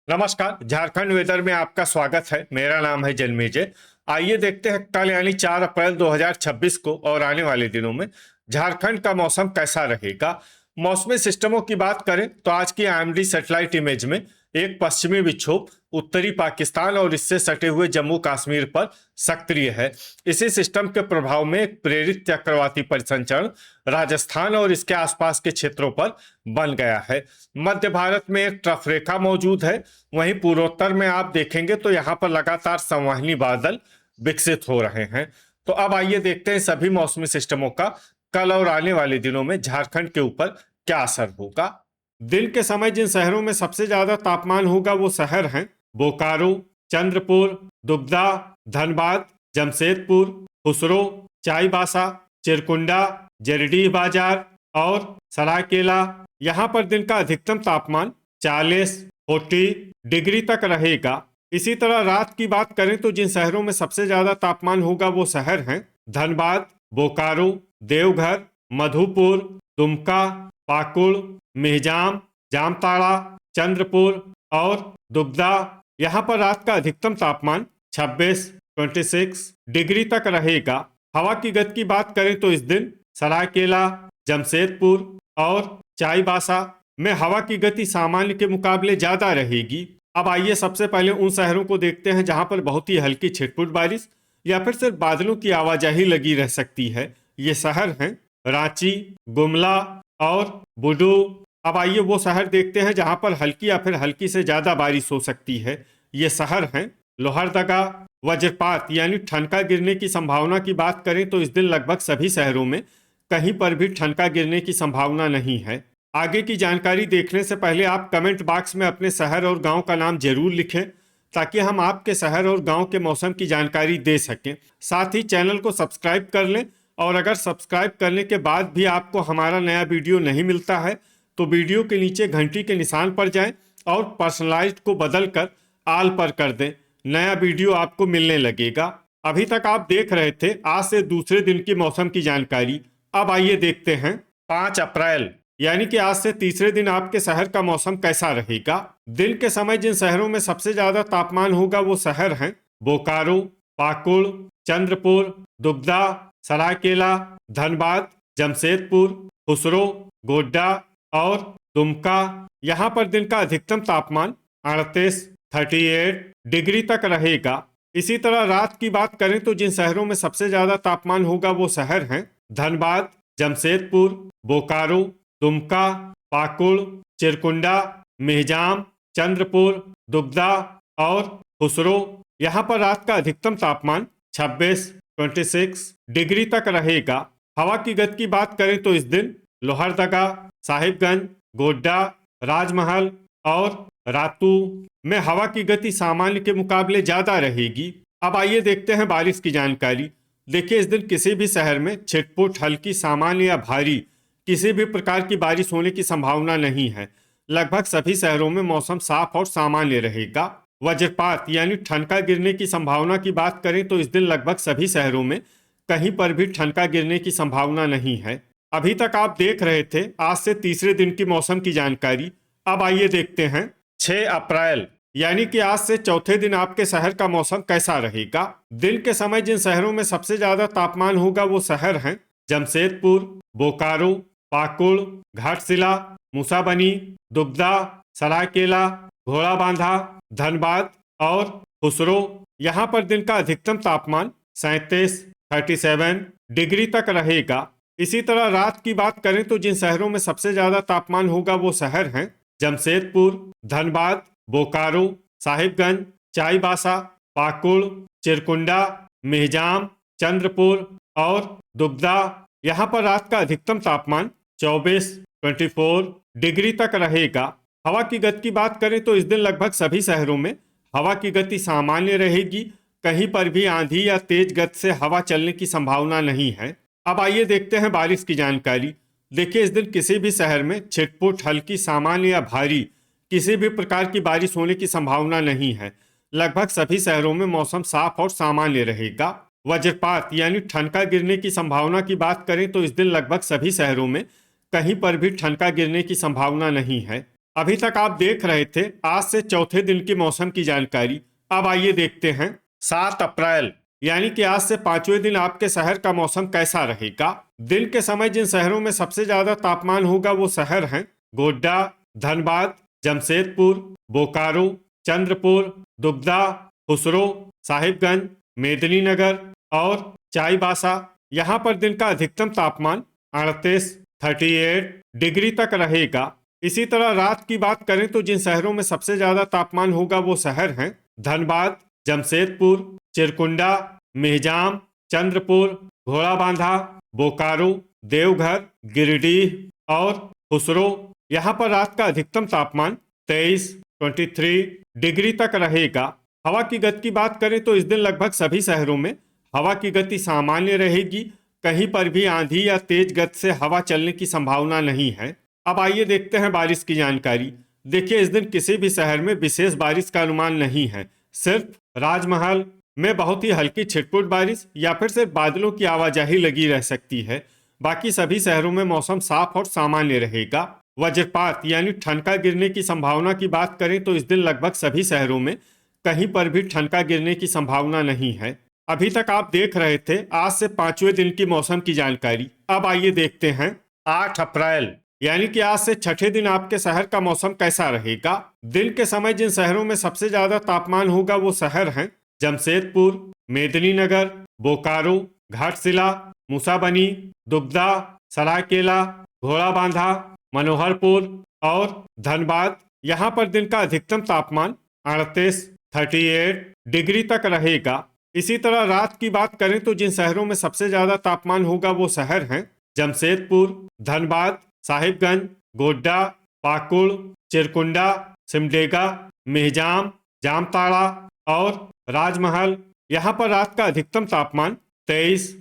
नमस्कार। झारखंड वेदर में आपका स्वागत है। मेरा नाम है जन्मेजय। आइए देखते हैं कल यानी 4 अप्रैल 2026 को और आने वाले दिनों में झारखंड का मौसम कैसा रहेगा। मौसमी सिस्टमों की बात करें तो आज की आईएमडी सैटेलाइट इमेज में एक पश्चिमी विक्षोभ उत्तरी पाकिस्तान और इससे सटे हुए जम्मू कश्मीर पर सक्रिय है। इसी सिस्टम के प्रभाव में एक प्रेरित चक्रवाती परिसंचरण राजस्थान और इसके आसपास के क्षेत्रों पर बन गया है। मध्य भारत में एक ट्रफ रेखा मौजूद है। वहीं पूर्वोत्तर में आप देखेंगे तो यहाँ पर लगातार संवहनी बादल विकसित हो रहे हैं। तो अब आइए देखते हैं सभी मौसमी सिस्टमों का कल और आने वाले दिनों में झारखंड के ऊपर क्या असर होगा। दिन के समय जिन शहरों में सबसे ज्यादा तापमान होगा वो शहर हैं बोकारो, चंद्रपुर, दुबदा, धनबाद, जमशेदपुर, खुसरो, चाईबासा, चिरकुंडा, जरडीह बाजार और सरायकेला। यहाँ पर दिन का अधिकतम तापमान 40 डिग्री तक रहेगा। इसी तरह रात की बात करें तो जिन शहरों में सबसे ज्यादा तापमान होगा वो शहर हैं धनबाद, बोकारो, देवघर, मधुपुर, दुमका, पाकुड़, मेहजाम, जामताड़ा, चंद्रपुर और दुबदा। यहाँ पर रात का अधिकतम तापमान 26 डिग्री तक रहेगा। हवा की गति की बात करें तो इस दिन सरायकेला, जमशेदपुर और चाईबासा में हवा की गति सामान्य के मुकाबले ज्यादा रहेगी। अब आइए सबसे पहले उन शहरों को देखते हैं जहां पर बहुत ही हल्की छिटपुट बारिश या फिर सिर्फ बादलों की आवाजाही लगी रह सकती है। ये शहर हैं रांची, गुमला और बुडू। अब आइए वो शहर देखते हैं जहां पर हल्की या फिर हल्की से ज्यादा बारिश हो सकती है। ये शहर हैं लोहरदगा। वज्रपात यानी ठनका गिरने की संभावना की बात करें तो इस दिन लगभग सभी शहरों में कहीं पर भी ठनका गिरने की संभावना नहीं है। आगे की जानकारी देखने से पहले आप कमेंट बॉक्स में अपने शहर और गांव का नाम जरूर लिखें ताकि हम आपके शहर और गांव के मौसम की जानकारी दे सकें। साथ ही चैनल को सब्सक्राइब कर लें और अगर सब्सक्राइब करने के बाद भी आपको हमारा नया वीडियो नहीं मिलता है तो वीडियो के नीचे घंटी के निशान पर जाएं और पर्सनलाइज्ड को बदल कर आल पर कर दें। नया वीडियो आपको मिलने लगेगा। अभी तक आप देख रहे थे आज से दूसरे दिन की मौसम की जानकारी। अब आइए देखते हैं 5 अप्रैल यानी कि आज से तीसरे दिन आपके शहर का मौसम कैसा रहेगा। दिन के समय जिन शहरों में सबसे ज्यादा तापमान होगा वो शहर हैं बोकारो, पाकुड़, चंद्रपुर, दुबदा, सरायकेला, धनबाद, जमशेदपुर, खुसरो, गोड्डा और दुमका। यहाँ पर दिन का अधिकतम तापमान 38 डिग्री तक रहेगा। इसी तरह रात की बात करें तो जिन शहरों में सबसे ज्यादा तापमान होगा वो शहर हैं धनबाद, जमशेदपुर, बोकारो, दुमका, पाकुड़, चिरकुंडा, मेहजाम, चंद्रपुर, दुबदा और खुसरो। यहाँ पर रात का अधिकतम तापमान 26 डिग्री तक रहेगा। हवा की गति की बात करें तो इस दिन लोहरदगा, साहिबगंज, गोड्डा, राजमहल और रातू में हवा की गति सामान्य के मुकाबले ज्यादा रहेगी। अब आइए देखते हैं बारिश की जानकारी। देखिए इस दिन किसी भी शहर में छिटपुट हल्की सामान्य या भारी किसी भी प्रकार की बारिश होने की संभावना नहीं है। लगभग सभी शहरों में मौसम साफ और सामान्य रहेगा। वज्रपात यानी ठनका गिरने की संभावना की बात करें तो इस दिन लगभग सभी शहरों में कहीं पर भी ठनका गिरने की संभावना नहीं है। अभी तक आप देख रहे थे आज से तीसरे दिन की मौसम की जानकारी। अब आइए देखते हैं 6 अप्रैल यानी कि आज से चौथे दिन आपके शहर का मौसम कैसा रहेगा। दिन के समय जिन शहरों में सबसे ज्यादा तापमान होगा वो शहर हैं जमशेदपुर, बोकारो, पाकुड़, घाटशिला, मूसाबनी, दुबदा, सरायकेला, घोड़ाबांधा, धनबाद और खुसरो। यहाँ पर दिन का अधिकतम तापमान 37 डिग्री तक रहेगा। इसी तरह रात की बात करें तो जिन शहरों में सबसे ज्यादा तापमान होगा वो शहर हैं जमशेदपुर, धनबाद, बोकारो, साहिबगंज, चाईबासा, पाकुड़, चिरकुंडा, मेहजाम, चंद्रपुर और दुबदा। यहाँ पर रात का अधिकतम तापमान 24 डिग्री तक रहेगा। हवा की गति की बात करें तो इस दिन लगभग सभी शहरों में हवा की गति सामान्य रहेगी। कहीं पर भी आंधी या तेज गति से हवा चलने की संभावना नहीं है। अब आइए देखते हैं बारिश की जानकारी। देखिए इस दिन किसी भी शहर में छिटपुट हल्की सामान्य या भारी किसी भी प्रकार की बारिश होने की संभावना नहीं है। लगभग सभी शहरों में मौसम साफ और सामान्य रहेगा। वज्रपात यानी ठनका गिरने की संभावना की बात करें तो इस दिन लगभग सभी शहरों में कहीं पर भी ठनका गिरने की संभावना नहीं है। अभी तक आप देख रहे थे आज से चौथे दिन की मौसम की जानकारी। अब आइए देखते हैं 7 अप्रैल यानी कि आज से पांचवें दिन आपके शहर का मौसम कैसा रहेगा। दिन के समय जिन शहरों में सबसे ज्यादा तापमान होगा वो शहर हैं गोड्डा, धनबाद, जमशेदपुर, बोकारो, चंद्रपुर, दुबदा, खुसरो, साहिबगंज, मेदिनीनगर और चाईबासा। यहाँ पर दिन का अधिकतम तापमान 38 डिग्री तक रहेगा। इसी तरह रात की बात करें तो जिन शहरों में सबसे ज्यादा तापमान होगा वो शहर हैं धनबाद, जमशेदपुर, चिरकुंडा, मेहजाम, चंद्रपुर, घोड़ाबांधा, बोकारो, देवघर, गिरिडीह और खुसरो। यहाँ पर रात का अधिकतम तापमान 23 डिग्री तक रहेगा। हवा की गति की बात करें तो इस दिन लगभग सभी शहरों में हवा की गति सामान्य रहेगी। कहीं पर भी आंधी या तेज गति से हवा चलने की संभावना नहीं है। अब आइए देखते हैं बारिश की जानकारी। देखिए, इस दिन किसी भी शहर में विशेष बारिश का अनुमान नहीं है। सिर्फ राजमहल में बहुत ही हल्की छिटपुट बारिश या फिर सिर्फ बादलों की आवाजाही लगी रह सकती है। बाकी सभी शहरों में मौसम साफ और सामान्य रहेगा। वज्रपात यानी ठनका गिरने की संभावना की बात करें तो इस दिन लगभग सभी शहरों में कहीं पर भी ठनका गिरने की संभावना नहीं है। अभी तक आप देख रहे थे आज से पांचवें दिन की मौसम की जानकारी। अब आइए देखते हैं 8 अप्रैल यानी कि आज से छठे दिन आपके शहर का मौसम कैसा रहेगा। दिन के समय जिन शहरों में सबसे ज्यादा तापमान होगा वो शहर हैं जमशेदपुर, मेदिनीनगर, बोकारो, घाटशिला, मूसाबनी, दुबदा, सरायकेला, घोड़ाबांधा, मनोहरपुर और धनबाद। यहाँ पर दिन का अधिकतम तापमान 38 डिग्री तक रहेगा। इसी तरह रात की बात करें तो जिन शहरों में सबसे ज्यादा तापमान होगा वो शहर हैं जमशेदपुर, धनबाद, साहिबगंज, गोड्डा, पाकुड़, चिरकुंडा, सिमडेगा, मेहजाम, जामताड़ा और राजमहल। यहाँ पर रात का अधिकतम तापमान 23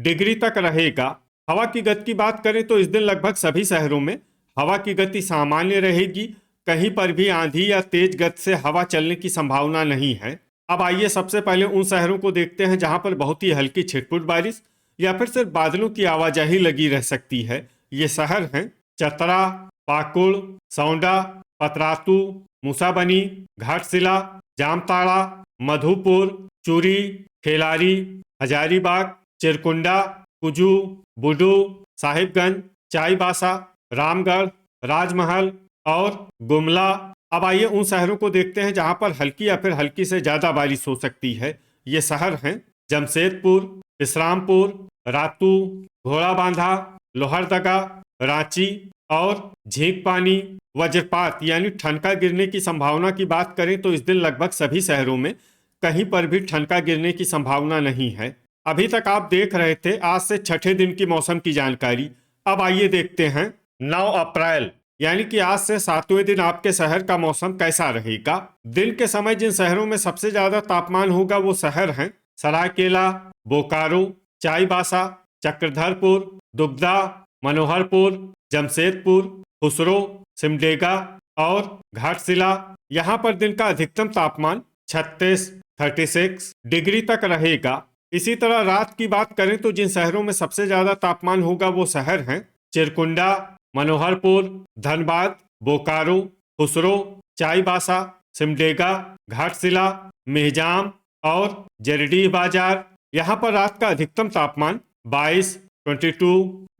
डिग्री तक रहेगा। हवा की गति की बात करें तो इस दिन लगभग सभी शहरों में हवा की गति सामान्य रहेगी। कहीं पर भी आंधी या तेज गति से हवा चलने की संभावना नहीं है। अब आइए सबसे पहले उन शहरों को देखते हैं जहां पर बहुत ही हल्की छिटपुट बारिश या फिर सिर्फ बादलों की आवाजाही लगी रह सकती है। ये शहर हैं चतरा, पाकुड़, सौंडा, पतरातू, मूसाबनी, घाटशिला, जामताड़ा, मधुपुर, चूरी, खेलारी, हजारीबाग, चिरकुंडा, कुजू, बुडू, साहिबगंज, चाईबासा, रामगढ़, राजमहल और गुमला। अब आइए उन शहरों को देखते हैं जहां पर हल्की या फिर हल्की से ज्यादा बारिश हो सकती है। ये शहर हैं जमशेदपुर, इस्लामपुर, रातू, घोड़ाबांधा, लोहरदगा, रांची और झींकपानी। वज्रपात यानी ठनका गिरने की संभावना की बात करें तो इस दिन लगभग सभी शहरों में कहीं पर भी ठनका गिरने की संभावना नहीं है। अभी तक आप देख रहे थे आज से छठे दिन की मौसम की जानकारी। अब आइए देखते हैं 9 अप्रैल यानी कि आज से सातवें दिन आपके शहर का मौसम कैसा रहेगा। दिन के समय जिन शहरों में सबसे ज्यादा तापमान होगा वो शहर हैं सरायकेला, बोकारो, चाईबासा, चक्रधरपुर, दुबदा, मनोहरपुर, जमशेदपुर, खुसरो, सिमडेगा और घाटशिला। यहाँ पर दिन का अधिकतम तापमान 36 डिग्री तक रहेगा। इसी तरह रात की बात करें तो जिन शहरों में सबसे ज्यादा तापमान होगा वो शहर हैं चिरकुंडा, मनोहरपुर, धनबाद, बोकारो, खुसरो, चाईबासा, सिमडेगा, घाटशिला, मेहजाम और जरीडीह बाजार। यहाँ पर रात का अधिकतम तापमान 22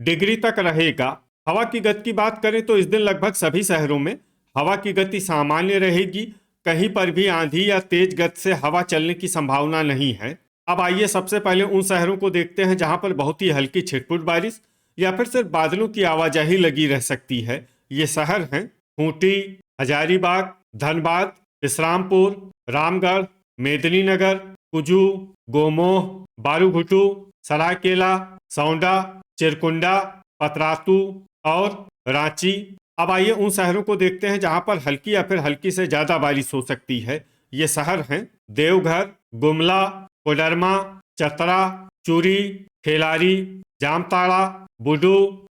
डिग्री तक रहेगा। हवा की गति की बात करें तो इस दिन लगभग सभी शहरों में हवा की गति सामान्य रहेगी। कहीं पर भी आंधी या तेज गति से हवा चलने की संभावना नहीं है। अब आइए सबसे पहले उन शहरों को देखते हैं जहां पर बहुत ही हल्की छिटपुट बारिश या फिर सिर्फ बादलों की आवाजाही लगी रह सकती है। ये शहर हैं खूंटी, हजारीबाग, धनबाद, इस्लामपुर, रामगढ़, मेदिनीनगर, कुजू, गोमोह, बारूघुटू, सरायकेला, सौंडा, चिरकुंडा, पतरातू और रांची। अब आइए उन शहरों को देखते हैं जहां पर हल्की या फिर हल्की से ज्यादा बारिश हो सकती है। ये शहर हैं देवघर, गुमला, कोडरमा, चतरा, चूरी, खेलारी, जामताड़ा, बुडू,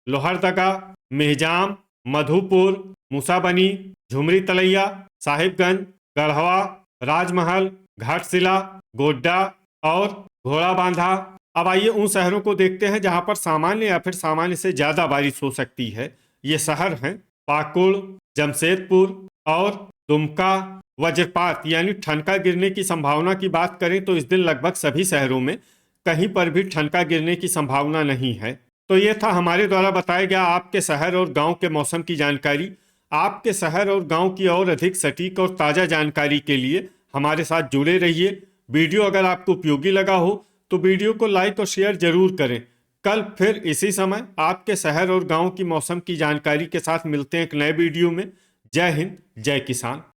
लोहरदगा, मेहजाम, मधुपुर, मूसाबनी, झुमरी तलैया, साहिबगंज, गढ़वा, राजमहल, घाटशिला, गोड्डा और घोड़ाबांधा। अब आइए उन शहरों को देखते हैं जहां पर सामान्य या फिर सामान्य से ज्यादा बारिश हो सकती है। ये शहर हैं पाकुड़, जमशेदपुर और दुमका वज्रपात यानी ठनका गिरने की संभावना की बात करें तो इस दिन लगभग सभी शहरों में कहीं पर भी ठनका गिरने की संभावना नहीं है। तो ये था हमारे द्वारा बताया गया आपके शहर और गांव के मौसम की जानकारी। आपके शहर और गांव की और अधिक सटीक और ताज़ा जानकारी के लिए हमारे साथ जुड़े रहिए। वीडियो अगर आपको उपयोगी लगा हो तो वीडियो को लाइक और शेयर जरूर करें। कल फिर इसी समय आपके शहर और गांव की मौसम की जानकारी के साथ मिलते हैं एक नए वीडियो में। जय हिंद, जय किसान।